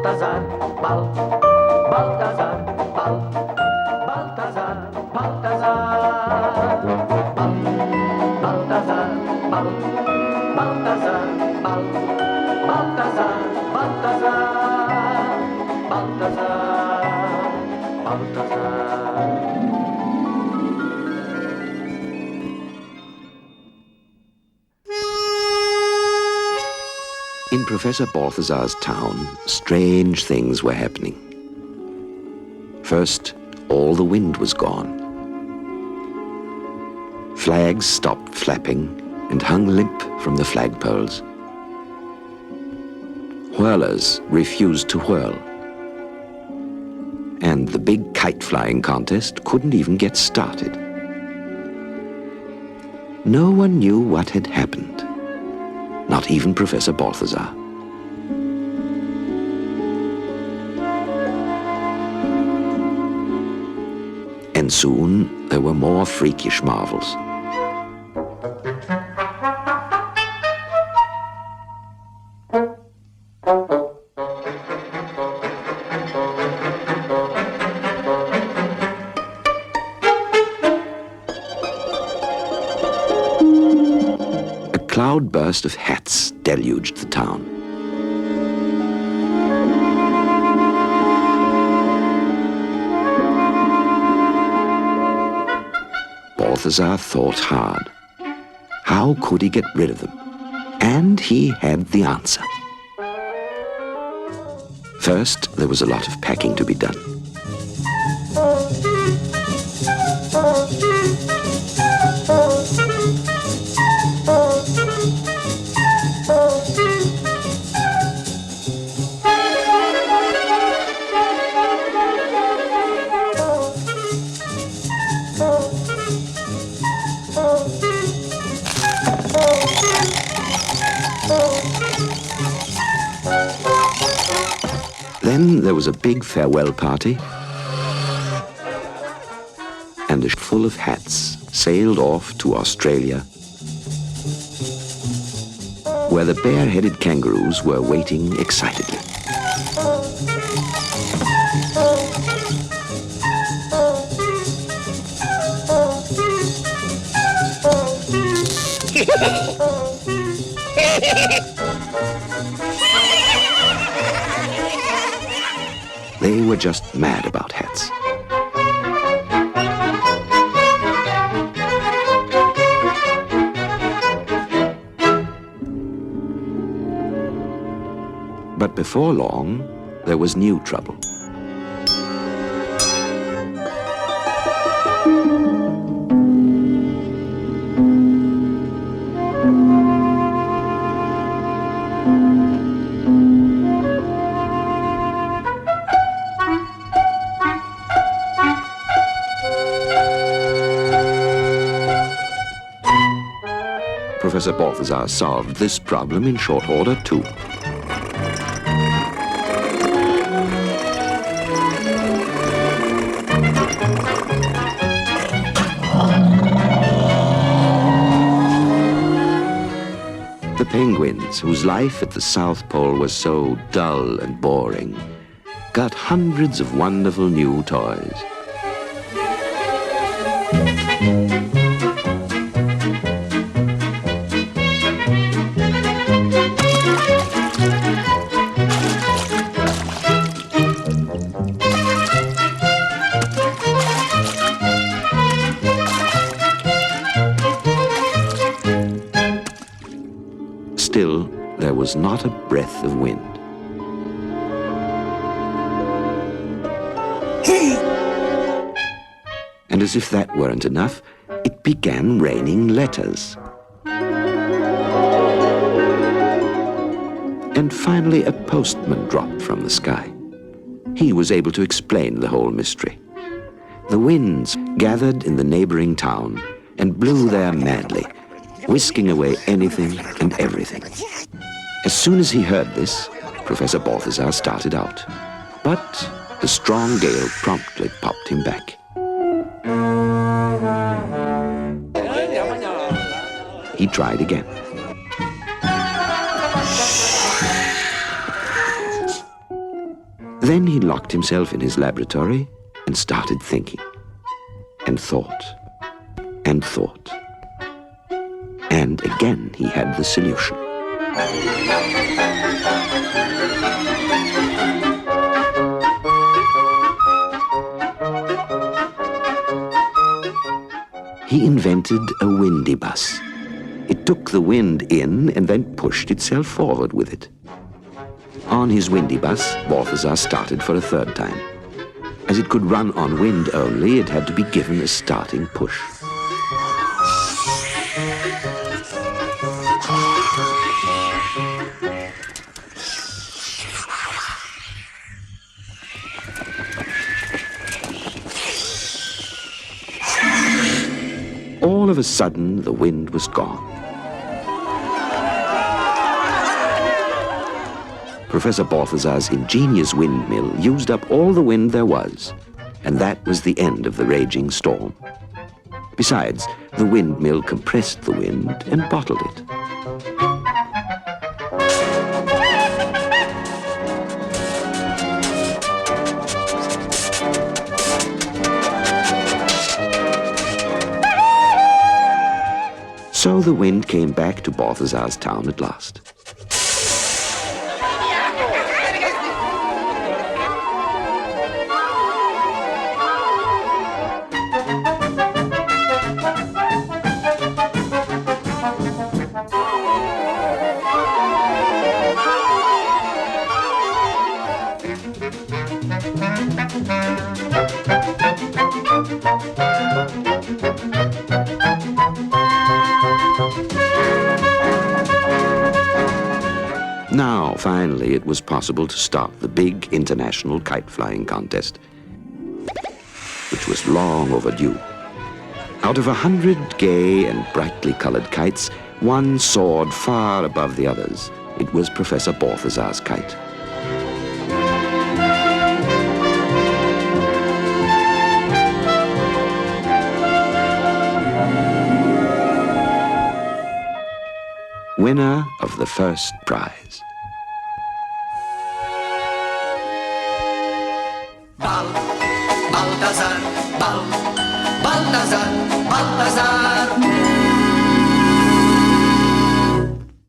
Balthazar, Balthazar, Balthazar, Balthazar, Balthazar, Balthazar, Balthazar, Balthazar, Balthazar. In Professor Balthazar's town, strange things were happening. First, all the wind was gone. Flags stopped flapping and hung limp from the flagpoles. Whirlers refused to whirl. And the big kite-flying contest couldn't even get started. No one knew what had happened. Not even Professor Balthazar. And soon there were more freakish marvels. A cloudburst of hats deluged the town. Balthazar thought hard. How could he get rid of them? And he had the answer. First, there was a lot of packing to be done. Then there was a big farewell party, and a ship full of hats sailed off to Australia, where the bare-headed kangaroos were waiting excitedly. They were just mad about hats. But before long, there was new trouble. Professor Balthazar solved this problem in short order, too. The penguins, whose life at the South Pole was so dull and boring, got hundreds of wonderful new toys. Still, there was not a breath of wind. And as if that weren't enough, it began raining letters. And finally a postman dropped from the sky. He was able to explain the whole mystery. The winds gathered in the neighboring town and blew there madly, whisking away anything and everything. As soon as he heard this, Professor Balthazar started out. But the strong gale promptly popped him back. He tried again. Then he locked himself in his laboratory and started thinking, and thought, and thought. And again he had the solution. He invented a windy bus. It took the wind in and then pushed itself forward with it. On his windy bus, Balthazar started for a third time. As it could run on wind only, it had to be given a starting push. All of a sudden, the wind was gone. Professor Balthazar's ingenious windmill used up all the wind there was, and that was the end of the raging storm. Besides, the windmill compressed the wind and bottled it. So the wind came back to Balthazar's town at last. Now, finally, it was possible to start the big international kite flying contest, which was long overdue. Out of 100 gay and brightly colored kites, one soared far above the others. It was Professor Balthazar's kite. Winner of the first prize. Balthazar, Balthazar, Balthazar.